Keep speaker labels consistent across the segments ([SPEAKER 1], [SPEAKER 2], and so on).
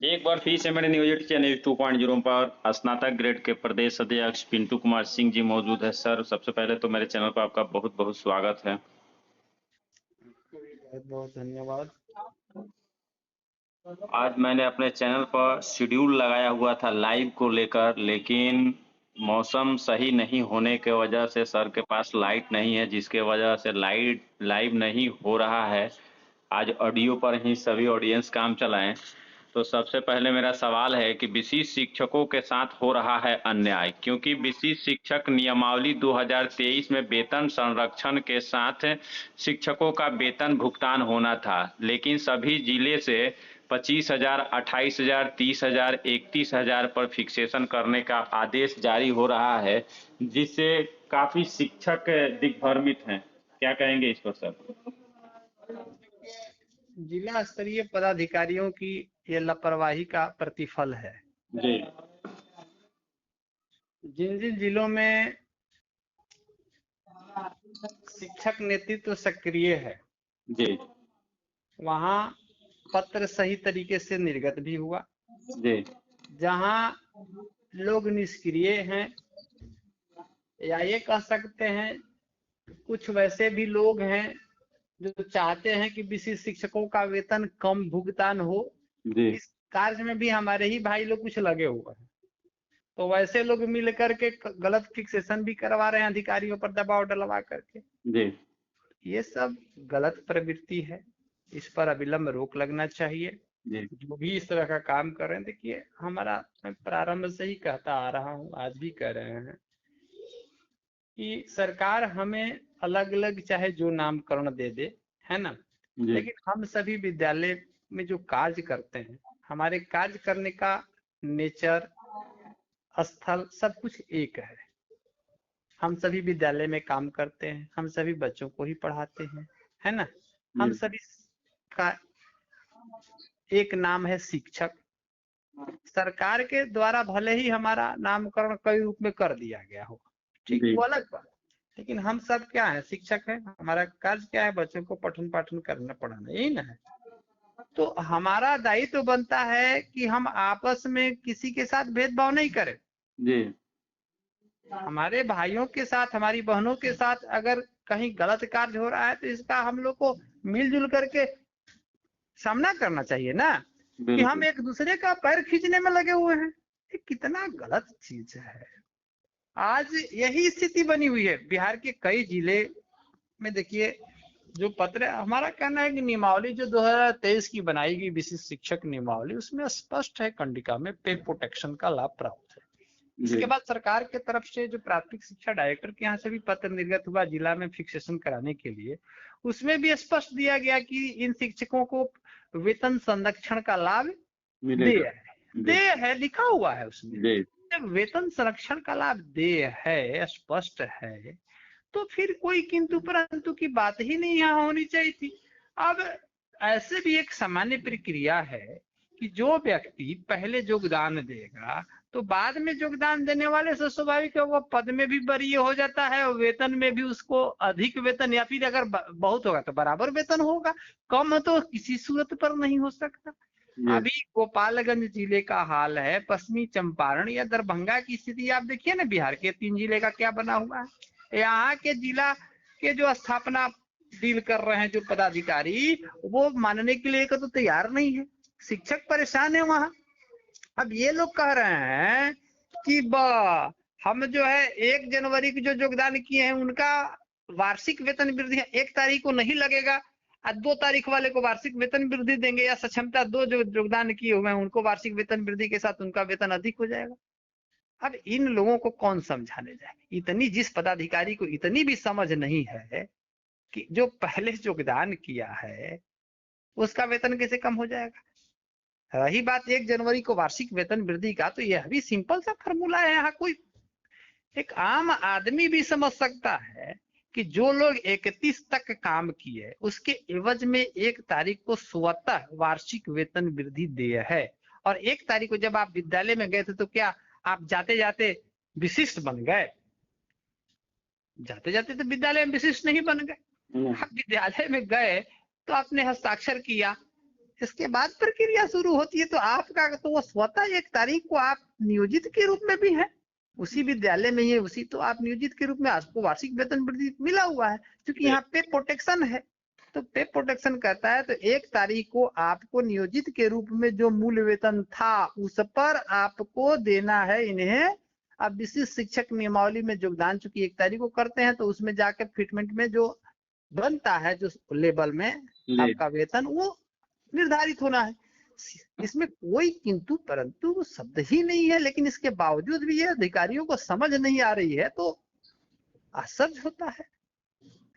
[SPEAKER 1] एक बार फिर से मेरे न्यूज चैनल 2.0 पर स्नातक ग्रेड के प्रदेश अध्यक्ष पिंटू कुमार सिंह जी मौजूद है। सर, सबसे पहले तो मेरे चैनल पर आपका बहुत बहुत स्वागत है।
[SPEAKER 2] बहुत बहुत धन्यवाद।
[SPEAKER 1] आज मैंने अपने चैनल पर शेड्यूल लगाया हुआ था लाइव को लेकर, लेकिन मौसम सही नहीं होने के वजह से सर के पास लाइट नहीं है, जिसके वजह से लाइव नहीं हो रहा है। आज ऑडियो पर ही सभी ऑडियंस काम चलाएं। तो सबसे पहले मेरा सवाल है कि विशिष्ट शिक्षकों के साथ हो रहा है अन्याय, क्योंकि विशिष्ट शिक्षक नियमावली 2023 में वेतन संरक्षण के साथ शिक्षकों का वेतन भुगतान होना था, लेकिन सभी जिले से 25,000, 28,000, 30,000, 31,000 पर फिक्सेशन करने का आदेश जारी हो रहा है, जिससे काफी शिक्षक दिग्भ्रमित हैं। क्या कहेंगे इस पर सर?
[SPEAKER 2] जिला स्तरीय पदाधिकारियों की ये लापरवाही का प्रतिफल है।
[SPEAKER 1] जी
[SPEAKER 2] जिन जिन जिलों में शिक्षक नेतृत्व सक्रिय है,
[SPEAKER 1] जी
[SPEAKER 2] वहां पत्र सही तरीके से निर्गत भी हुआ।
[SPEAKER 1] जी
[SPEAKER 2] जहां लोग निष्क्रिय हैं, या ये कह सकते हैं कुछ वैसे भी लोग हैं जो चाहते हैं कि विशिष्ट शिक्षकों का वेतन कम भुगतान हो,
[SPEAKER 1] जी
[SPEAKER 2] इस कार्य में भी हमारे ही भाई लोग कुछ लगे हुए हैं। तो वैसे लोग मिल करके गलत फिक्सेशन भी करवा रहे हैं, अधिकारियों पर दबाव डलवा करके।
[SPEAKER 1] जी
[SPEAKER 2] ये सब गलत प्रवृत्ति है, इस पर अविलंब रोक लगना चाहिए।
[SPEAKER 1] जी
[SPEAKER 2] जो भी इस तरह का काम कर रहे हैं, देखिए हमारा, मैं प्रारंभ से ही कहता आ रहा हूँ, आज भी कह रहे हैं कि सरकार हमें अलग अलग चाहे जो नामकरण दे दे, है ना,
[SPEAKER 1] जी
[SPEAKER 2] लेकिन हम सभी विद्यालय में जो कार्य करते हैं, हमारे कार्य करने का नेचर, स्थल, सब कुछ एक है। हम सभी विद्यालय में काम करते हैं, हम सभी बच्चों को ही पढ़ाते हैं, है ना। हम
[SPEAKER 1] जी
[SPEAKER 2] सभी का एक नाम है शिक्षक। सरकार के द्वारा भले ही हमारा नामकरण कई रूप में कर दिया गया हो, ठीक,
[SPEAKER 1] जी
[SPEAKER 2] वो अलग बात, लेकिन हम सब क्या है, शिक्षक है। हमारा कार्य क्या है, बच्चों को पठन पाठन करना, पढ़ाना, यही ना है। तो हमारा दायित्व बनता है कि हम आपस में किसी के साथ भेदभाव नहीं करें।
[SPEAKER 1] जी
[SPEAKER 2] हमारे भाइयों के साथ, हमारी बहनों के साथ अगर कहीं गलत कार्य हो रहा है, तो इसका हम लोग को मिलजुल करके सामना करना चाहिए ना, कि हम
[SPEAKER 1] बिल्कुल
[SPEAKER 2] एक दूसरे का पैर खींचने में लगे हुए हैं। ये कितना गलत चीज है। आज यही स्थिति बनी हुई है बिहार के कई जिले में। देखिए, जो पत्र, हमारा कहना है कि नियमावली जो 2023 की बनाई गई विशिष्ट शिक्षक नियमावली, उसमें स्पष्ट है कंडिका में पे प्रोटेक्शन का लाभ प्राप्त है।
[SPEAKER 1] जी
[SPEAKER 2] इसके बाद सरकार के तरफ से जो प्राथमिक शिक्षा डायरेक्टर के यहाँ से भी पत्र निर्गत हुआ जिला में फिक्सेशन कराने के लिए, उसमें भी स्पष्ट दिया गया कि इन शिक्षकों को वेतन संरक्षण का लाभ
[SPEAKER 1] मिलेगा।
[SPEAKER 2] दे है, लिखा हुआ है उसमें।
[SPEAKER 1] जी
[SPEAKER 2] जब वेतन संरक्षण का लाभ दे है, स्पष्ट है, तो फिर कोई किंतु परंतु की बात ही नहीं यहाँ होनी चाहिए थी। अब ऐसे भी एक सामान्य प्रक्रिया है कि जो व्यक्ति पहले योगदान देगा, तो बाद में योगदान देने वाले से स्वाभाविक है वो पद में भी वरीय हो जाता है, और वेतन में भी उसको अधिक वेतन, या फिर अगर बहुत होगा तो बराबर वेतन होगा, कम तो किसी सूरत पर नहीं हो सकता।
[SPEAKER 1] जी
[SPEAKER 2] अभी गोपालगंज जिले का हाल है, पश्चिमी चंपारण या दरभंगा की स्थिति आप देखिए ना, बिहार के 3 जिले का क्या बना हुआ है। यहाँ के जिला के जो स्थापना डील कर रहे हैं जो पदाधिकारी, वो मानने के लिए तो तैयार नहीं है। शिक्षक परेशान है वहां। अब ये लोग कह रहे हैं कि हम जो है 1 जनवरी की जो योगदान किए हैं उनका वार्षिक वेतन वृद्धि 1 तारीख को नहीं लगेगा, और 2 तारीख वाले को वार्षिक वेतन वृद्धि देंगे, या सक्षमता 2 जो योगदान किए हुए हैं उनको वार्षिक वेतन वृद्धि के साथ उनका वेतन अधिक हो जाएगा। अब इन लोगों को कौन समझाने जाए। इतनी, जिस पदाधिकारी को इतनी भी समझ नहीं है कि जो पहले योगदान किया है उसका वेतन कैसे कम हो जाएगा। रही बात 1 जनवरी को वार्षिक वेतन वृद्धि का, तो यह भी सिंपल सा फॉर्मूला है। यहाँ कोई एक आम आदमी भी समझ सकता है कि जो लोग 31 तक काम किए, उसके एवज में 1 तारीख को स्वतः वार्षिक वेतन वृद्धि देय है। और 1 तारीख को जब आप विद्यालय में गए थे, तो क्या आप जाते जाते विशिष्ट बन गए? जाते जाते तो विद्यालय में विशिष्ट नहीं बन गए। आप विद्यालय में गए तो आपने हस्ताक्षर किया, इसके बाद प्रक्रिया शुरू होती है। तो आपका तो वो स्वतः 1 तारीख को आप नियोजित के रूप में भी है, उसी विद्यालय में ही है, उसी तो आप नियोजित के रूप में आपको वार्षिक वेतन वृद्धि मिला हुआ है, क्योंकि यहाँ पे प्रोटेक्शन है। तो पे प्रोटेक्शन कहता है तो 1 तारीख को आपको नियोजित के रूप में जो मूल वेतन था उस पर आपको देना है इन्हें। अब विशिष्ट शिक्षक नियमावली में योगदान चूंकि 1 तारीख को करते हैं तो उसमें जाकर फिटमेंट में जो बनता है जो लेवल में आपका वेतन वो निर्धारित होना है। इसमें कोई किंतु परंतु शब्द ही नहीं है, लेकिन इसके बावजूद भी ये अधिकारियों को समझ नहीं आ रही है, तो आश्चर्य होता है।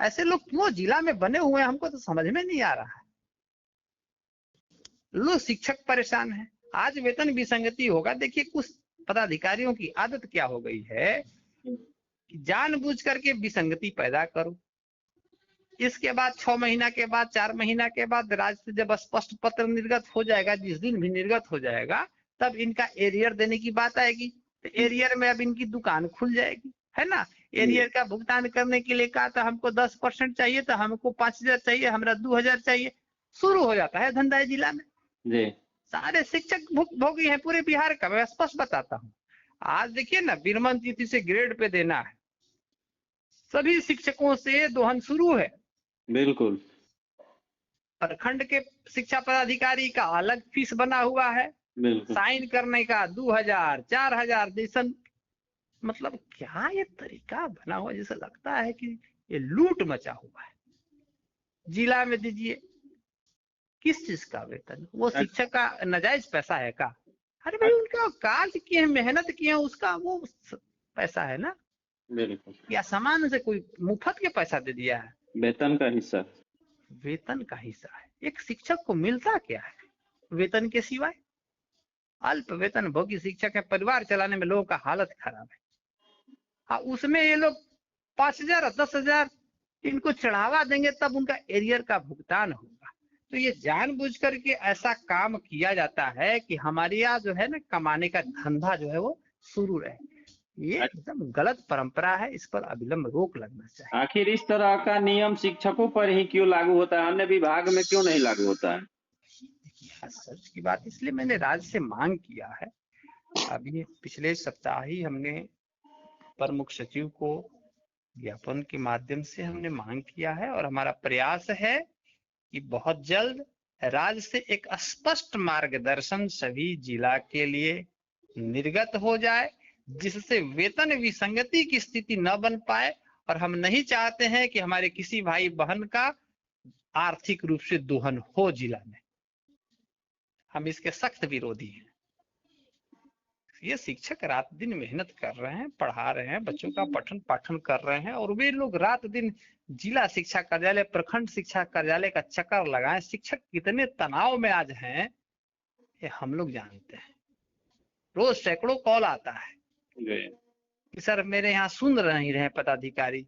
[SPEAKER 2] ऐसे लोग क्यों जिला में बने हुए हैं, हमको तो समझ में नहीं आ रहा है। लोग शिक्षक परेशान है, आज वेतन विसंगति होगा। देखिए कुछ पदाधिकारियों की आदत क्या हो गई है कि जानबूझ करके विसंगति पैदा करो, इसके बाद 6 महीना के बाद 4 महीना के बाद राज्य से जब स्पष्ट पत्र निर्गत हो जाएगा, जिस दिन भी निर्गत हो जाएगा, तब इनका एरियर देने की बात आएगी। तो एरियर में अब इनकी दुकान खुल जाएगी, है ना। एरियर का भुगतान करने के लिए कहा था हमको 10% चाहिए, तो हमको 5,000 चाहिए, हमरा 2,000 चाहिए। शुरू हो जाता है धंधा जिला में जी। सारे शिक्षक भोगी हैं पूरे बिहार का। मैं स्पष्ट बताता हूँ, आज देखिए ना बीरमन तिथि से ग्रेड पे देना है, सभी शिक्षकों से दोहन शुरू है। बिल्कुल। प्रखंड के शिक्षा पदाधिकारी का अलग फीस बना हुआ है, साइन करने का 2,000 4,000 जैसा। मतलब क्या ये तरीका बना हुआ, जैसे लगता है कि ये लूट मचा हुआ है। जिला में दीजिए किस चीज का वेतन, वो शिक्षक का नाजायज पैसा है का? अरे भाई उनका कार्य किए हैं, मेहनत किए हैं, उसका वो पैसा है ना। बिल्कुल। या सामान से कोई मुफ्त के पैसा दे दिया है? वेतन का हिस्सा, वेतन का हिस्सा है। एक शिक्षक को मिलता क्या है वेतन के सिवाय? अल्प वेतन भोगी शिक्षक है, परिवार चलाने में लोगों का हालत खराब है। हाँ, उसमें ये लोग 5,000 और 10,000 इनको चढ़ावा देंगे तब उनका एरियर का भुगतान होगा। तो ये जानबूझ करके ऐसा काम किया जाता है कि हमारे यहाँ जो है ना कमाने का धंधा जो है वो शुरू रहे। ये एकदम गलत परंपरा है, इस पर अविलंब रोक लगना चाहिए। आखिर इस तरह का नियम शिक्षकों पर ही क्यों लागू होता है, अन्य विभाग में क्यों नहीं लागू होता है? सच की बात, इसलिए मैंने राज्य से मांग किया है। अभी पिछले सप्ताह ही हमने प्रमुख सचिव को ज्ञापन के माध्यम से हमने मांग किया है, और हमारा प्रयास है कि बहुत जल्द राज्य से एक स्पष्ट मार्गदर्शन सभी जिला के लिए निर्गत हो जाए, जिससे वेतन विसंगति की स्थिति न बन पाए। और हम नहीं चाहते हैं कि हमारे किसी भाई बहन का आर्थिक रूप से दोहन हो जिला में। हम इसके सख्त विरोधी हैं। ये शिक्षक रात दिन मेहनत कर रहे हैं, पढ़ा रहे हैं, बच्चों का पठन पाठन कर रहे हैं, और वे लोग रात दिन जिला शिक्षा कार्यालय, प्रखंड शिक्षा कार्यालय का चक्कर लगाएं। शिक्षक कितने तनाव में आज हैं ये हम लोग जानते हैं। रोज सैकड़ों कॉल आता है कि सर मेरे यहाँ सुन नहीं रहे पदाधिकारी।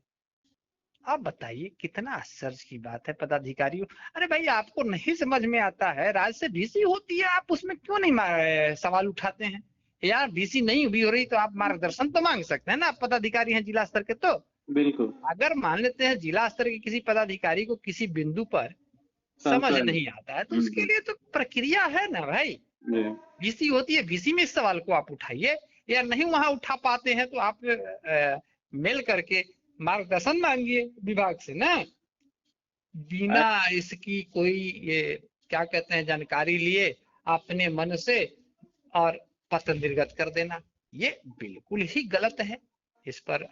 [SPEAKER 2] आप बताइए कितना आश्चर्य की बात है पदाधिकारियों। अरे भाई आपको नहीं समझ में आता है, राज्य से VC होती है, आप उसमें क्यों नहीं सवाल उठाते हैं? यार VC नहीं भी हो रही तो आप मार्गदर्शन तो मांग सकते हैं ना, आप पदाधिकारी हैं जिला स्तर के। तो बिल्कुल, अगर मान लेते हैं जिला स्तर के किसी पदाधिकारी को किसी बिंदु पर समझ नहीं आता है तो उसके लिए तो प्रक्रिया है ना भाई। VC होती है, VC में इस सवाल को आप उठाइए, या नहीं वहां उठा पाते हैं तो आप मेल करके मार्गदर्शन मांगिए विभाग से ना, बिना इसकी कोई ये क्या कहते हैं जानकारी लिए अपने मन से और पत्र निर्गत कर देना, ये बिल्कुल ही गलत है। इस पर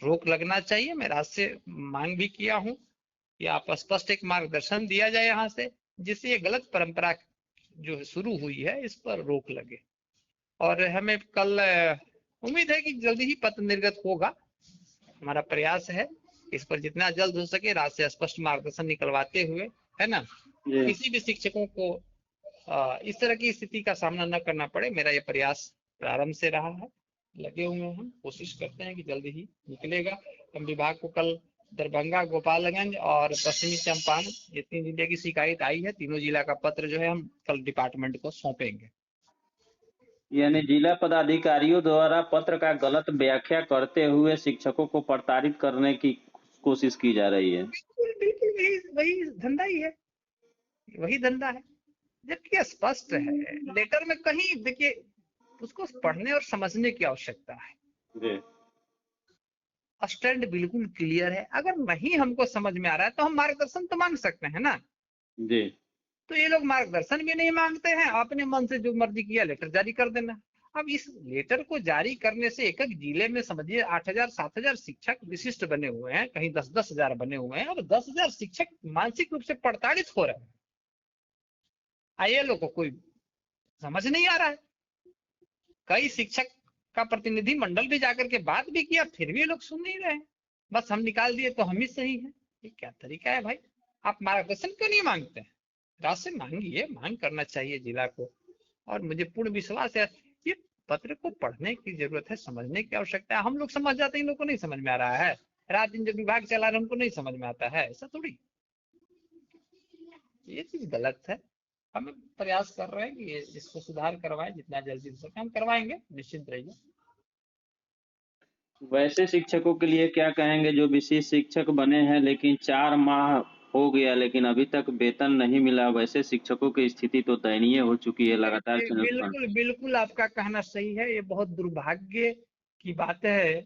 [SPEAKER 2] रोक लगना चाहिए। मैं राज्य से मांग भी किया हूं कि आप स्पष्ट एक मार्गदर्शन दिया जाए यहाँ से, जिससे ये गलत परंपरा जो शुरू हुई है इस पर रोक लगे। और हमें कल उम्मीद है कि जल्दी ही पत्र निर्गत होगा। हमारा प्रयास है इस पर जितना जल्द हो सके राज्य से स्पष्ट मार्गदर्शन निकलवाते हुए, है ना, किसी भी शिक्षकों को इस तरह की स्थिति का सामना न करना पड़े। मेरा ये प्रयास प्रारंभ से रहा है, लगे हुए हैं, कोशिश करते हैं कि जल्दी ही निकलेगा। हम विभाग को कल दरभंगा, गोपालगंज और पश्चिमी चंपारण ये 3 जिले की शिकायत आई है, तीनों जिला का पत्र जो है हम कल डिपार्टमेंट को सौंपेंगे। यानी जिला पदाधिकारियों द्वारा पत्र का गलत व्याख्या करते हुए शिक्षकों को प्रताड़ित करने की कोशिश की जा रही है। बिल्कुल बिल्कुल वही धंधा ही है। वही धंधा है। जबकि स्पष्ट है लेटर में, कहीं देखिए उसको पढ़ने और समझने की आवश्यकता है।
[SPEAKER 1] जी
[SPEAKER 2] स्टैंड बिल्कुल क्लियर है। अगर नहीं हमको समझ में आ रहा है तो हम मार्गदर्शन तो मांग सकते हैं ना।
[SPEAKER 1] जी
[SPEAKER 2] तो ये लोग मार्गदर्शन भी नहीं मांगते हैं, अपने मन से जो मर्जी किया लेटर जारी कर देना। अब इस लेटर को जारी करने से एक एक जिले में समझिए 8,000 7,000 शिक्षक विशिष्ट बने हुए हैं, कहीं 10,000 बने हुए हैं। अब 10,000 शिक्षक मानसिक रूप से प्रताड़ित हो रहे हैं। ये लोग को कोई समझ नहीं आ रहा है। कई शिक्षक का प्रतिनिधि मंडल भी जाकर के बात भी किया, फिर भी ये लोग सुन नहीं रहे हैं। बस हम निकाल दिए तो हम ही सही है। ये क्या तरीका है भाई? आप मार्गदर्शन क्यों नहीं मांगते हैं? राशि मांगिए, मांग करना चाहिए जिला को। और मुझे पूर्ण विश्वास है ये पत्र को पढ़ने की जरूरत है, समझने की आवश्यकता है। हम लोग समझ जाते हैं, इन लोग को नहीं समझ में आ रहा है। रात दिन जो विभाग चला रहे हैं उनको नहीं समझ में आता है, ऐसा थोड़ी। ये चीज गलत है। हम प्रयास कर रहे हैं कि इसको सुधार करवाएं, जितना जल्दी हो सके हम करवाएंगे, निश्चिंत रहिए।
[SPEAKER 1] वैसे शिक्षकों के लिए क्या कहेंगे जो विशेष शिक्षक बने हैं लेकिन 4 माह हो गया लेकिन अभी तक वेतन नहीं मिला? वैसे शिक्षकों की स्थिति तो दयनीय हो चुकी है लगातार चैनल पर।
[SPEAKER 2] बिल्कुल बिल्कुल आपका कहना सही है। ये बहुत दुर्भाग्य की बात है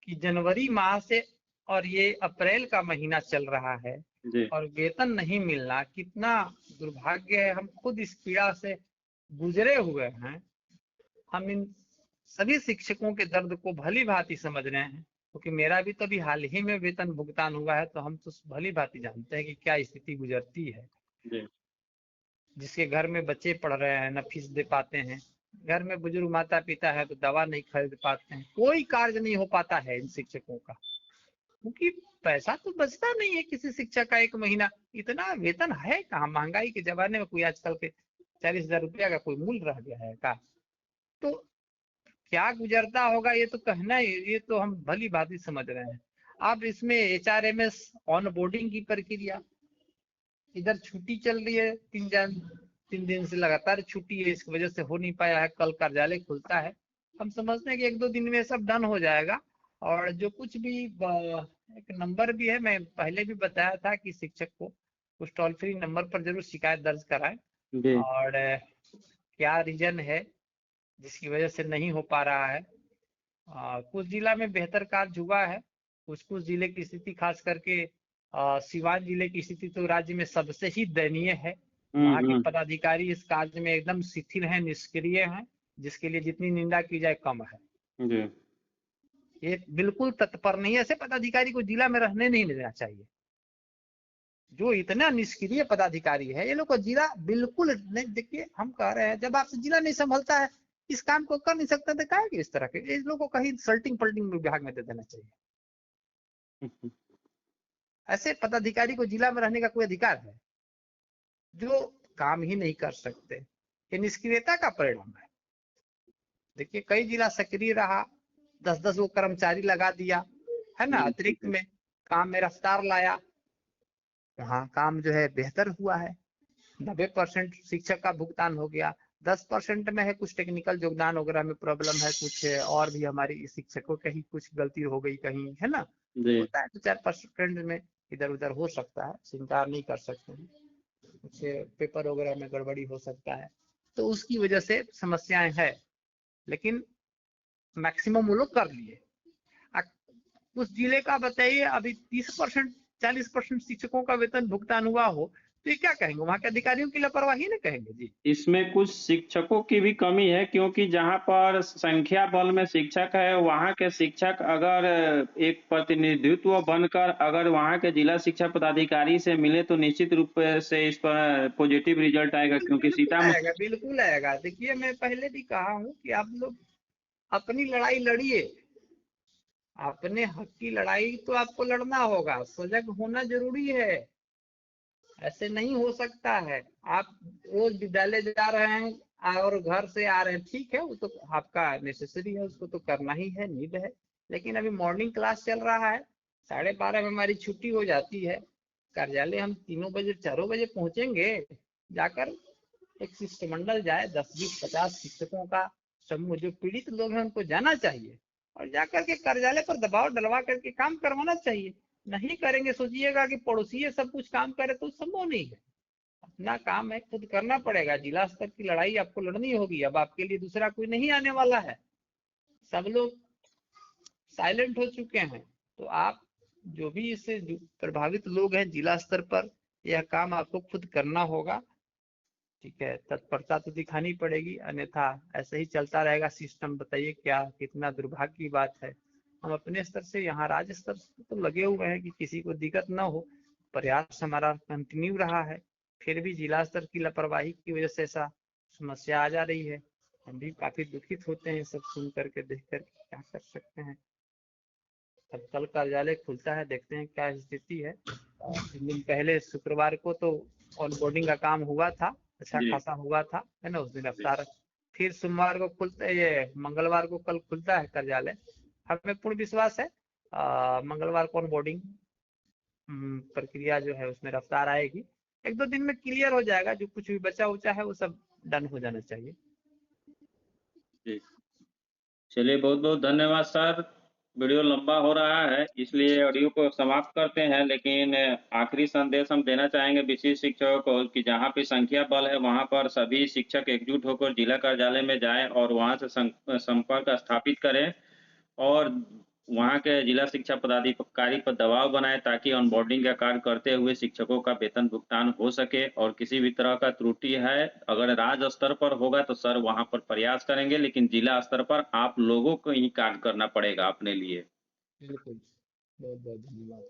[SPEAKER 2] कि जनवरी माह से और ये अप्रैल का महीना चल रहा है
[SPEAKER 1] जी
[SPEAKER 2] और वेतन नहीं मिलना कितना दुर्भाग्य है। हम खुद इस पीड़ा से गुजरे हुए हैं। हम इन सभी शिक्षकों के दर्द को भली भांति समझ रहे हैं, क्योंकि मेरा भी तो अभी हाल ही में वेतन भुगतान हुआ है। तो हम तो भली भांति जानते हैं कि क्या स्थिति गुजरती है।
[SPEAKER 1] जी
[SPEAKER 2] जिसके घर में बच्चे पढ़ रहे हैं, न फीस दे पाते हैं। घर में बुजुर्ग माता पिता है तो दवा नहीं खरीद पाते हैं। कोई कार्य नहीं हो पाता है इन शिक्षकों का, क्योंकि पैसा तो बचता नहीं है किसी शिक्षक का एक महीना। इतना वेतन है कहाँ? महंगाई के जमाने में कोई आजकल के 40,000 रुपया का कोई मूल्य रह गया है का? तो क्या गुजरता होगा ये तो कहना, ये तो हम भली भांति समझ रहे हैं। अब इसमें HRMS ऑन बोर्डिंग की प्रक्रिया, इधर छुट्टी चल रही है, 3 दिन से लगातार छुट्टी है, इसकी वजह से हो नहीं पाया है। कल कार्यालय खुलता है, हम समझते हैं कि 1-2 दिन में सब डन हो जाएगा। और जो कुछ भी एक नंबर भी है, मैं पहले भी बताया था कि शिक्षक को उस टोल फ्री नंबर पर जरूर शिकायत दर्ज कराएं।
[SPEAKER 1] जी
[SPEAKER 2] और क्या रीजन है जिसकी वजह से नहीं हो पा रहा है। कुछ जिला में बेहतर कार्य हुआ है, कुछ कुछ जिले की स्थिति खास करके सिवान जिले की स्थिति तो राज्य में सबसे ही दयनीय है। वहाँ के
[SPEAKER 1] हम्म।
[SPEAKER 2] पदाधिकारी इस कार्य में एकदम शिथिल हैं, निष्क्रिय हैं, जिसके लिए जितनी निंदा की जाए कम है।
[SPEAKER 1] जी
[SPEAKER 2] ये बिल्कुल तत्पर नहीं है। ऐसे पदाधिकारी को जिला में रहने नहीं देना चाहिए। जो इतना निष्क्रिय पदाधिकारी है, ये लोग को जिला बिल्कुल नहीं। देखिए हम कह रहे हैं, जब आपसे जिला नहीं संभलता है, इस काम को कर नहीं सकता तो काहे कि इस तरह के इन लोगों को कहीं सल्टिंग पल्टिंग विभाग में दे देना चाहिए। ऐसे पदाधिकारी को जिला में रहने का कोई अधिकार है जो काम ही नहीं कर सकते? ये निष्क्रियता का परिणाम है। देखिए कई जिला सक्रिय रहा, 10-10 वो कर्मचारी लगा दिया है ना, अतिरिक्त में काम में रफ्तार लाया, वहाँ काम जो है बेहतर हुआ है। 90% शिक्षक का भुगतान हो गया। 10% में है कुछ टेक्निकल योगदान वगैरह में प्रॉब्लम है, कुछ और भी हमारी शिक्षकों का ही कुछ गलती हो गई कहीं, है ना।
[SPEAKER 1] जी
[SPEAKER 2] होता है 2-4% में इधर उधर हो सकता है, इनकार नहीं कर सकते हैं। कुछ पेपर वगैरह में गड़बड़ी हो सकता है, तो उसकी वजह से समस्याएं है। लेकिन मैक्सिमम वो लोग कर लिए। उस जिले का बताइए अभी 30% 40% शिक्षकों का वेतन भुगतान हुआ हो तो ये क्या कहेंगे? वहां के अधिकारियों की लापरवाही ना कहेंगे जी?
[SPEAKER 1] इसमें कुछ शिक्षकों की भी कमी है क्योंकि जहां पर संख्या बल में शिक्षक है वहां के शिक्षक अगर एक प्रतिनिधित्व बनकर अगर वहां के जिला शिक्षा पदाधिकारी से मिले तो निश्चित रूप से इस पर पॉजिटिव रिजल्ट आएगा क्योंकि
[SPEAKER 2] बिल्कुल आएगा, बिल्कुल आएगा। देखिए मैं पहले भी कहा हूँ कि आप लोग अपनी लड़ाई लड़िए, अपने हक की लड़ाई तो आपको लड़ना होगा, सजग होना जरूरी है। ऐसे नहीं हो सकता है। आप रोज विद्यालय जा रहे हैं और घर से आ रहे हैं, ठीक है, वो तो आपका नेसेसरी है, उसको तो करना ही है, नीड है। लेकिन अभी मॉर्निंग क्लास चल रहा है, 12:30 में हमारी छुट्टी हो जाती है। कार्यालय हम 3 बजे 4 बजे पहुंचेंगे। जाकर एक शिष्टमंडल जाए, 10-20-50 शिक्षकों का समूह, जो पीड़ित लोग हैं उनको जाना चाहिए और जाकर के कार्यालय पर दबाव डलवा करके काम करवाना चाहिए। नहीं करेंगे, सोचिएगा कि पड़ोसी सब कुछ काम करे तो संभव नहीं है। अपना काम है, खुद करना पड़ेगा। जिला स्तर की लड़ाई आपको लड़नी होगी, अब आपके लिए दूसरा कोई नहीं आने वाला है, सब लोग साइलेंट हो चुके हैं। तो आप जो भी इससे प्रभावित लोग हैं जिला स्तर पर, यह काम आपको खुद करना होगा। ठीक है, तत्परता तो दिखानी पड़ेगी, अन्यथा ऐसे ही चलता रहेगा सिस्टम। बताइए क्या कितना दुर्भाग्य की बात है। हम अपने स्तर से यहाँ राज्य स्तर से तो लगे हुए हैं कि किसी को दिक्कत ना हो, प्रयास हमारा कंटिन्यू रहा है, फिर भी जिला स्तर की लापरवाही की वजह से ऐसा समस्या आ जा रही है। हम भी काफी दुखित होते हैं सब सुन करके, देख करके, क्या कर सकते हैं। अब कल कार्यालय खुलता है, देखते हैं क्या स्थिति है। 3 दिन पहले शुक्रवार को तो ऑनबोर्डिंग का काम हुआ था, अच्छा
[SPEAKER 1] जी
[SPEAKER 2] खासा हुआ था, है ना, उस दिन
[SPEAKER 1] जी
[SPEAKER 2] रफ्तार। फिर सोमवार को खुलता है, ये मंगलवार को कल खुलता है कार्यालय। हमें पूर्ण विश्वास है मंगलवार को ऑनबोर्डिंग प्रक्रिया जो है उसमें रफ्तार आएगी। 1-2 दिन में क्लियर हो जाएगा, जो कुछ भी बचा उचा है वो सब डन हो जाना चाहिए।
[SPEAKER 1] जी। चलिए, बहुत बहुत धन्यवाद सर। वीडियो लंबा हो रहा है, इसलिए ऑडियो को समाप्त करते हैं, लेकिन आखिरी संदेश हम देना चाहेंगे विशिष्ट शिक्षकों को कि जहाँ पे संख्या बल है वहाँ पर सभी शिक्षक एकजुट होकर जिला कार्यालय में जाएं और वहाँ से संपर्क स्थापित करें और वहाँ के जिला शिक्षा पदाधिकारी पर दबाव बनाएं ताकि ऑनबोर्डिंग का कार्य करते हुए शिक्षकों का वेतन भुगतान हो सके। और किसी भी तरह का त्रुटि है, अगर राज्य स्तर पर होगा तो सर वहाँ पर प्रयास करेंगे, लेकिन जिला स्तर पर आप लोगों को ही कार्य करना पड़ेगा अपने लिए।
[SPEAKER 2] बिल्कुल, बहुत बहुत धन्यवाद।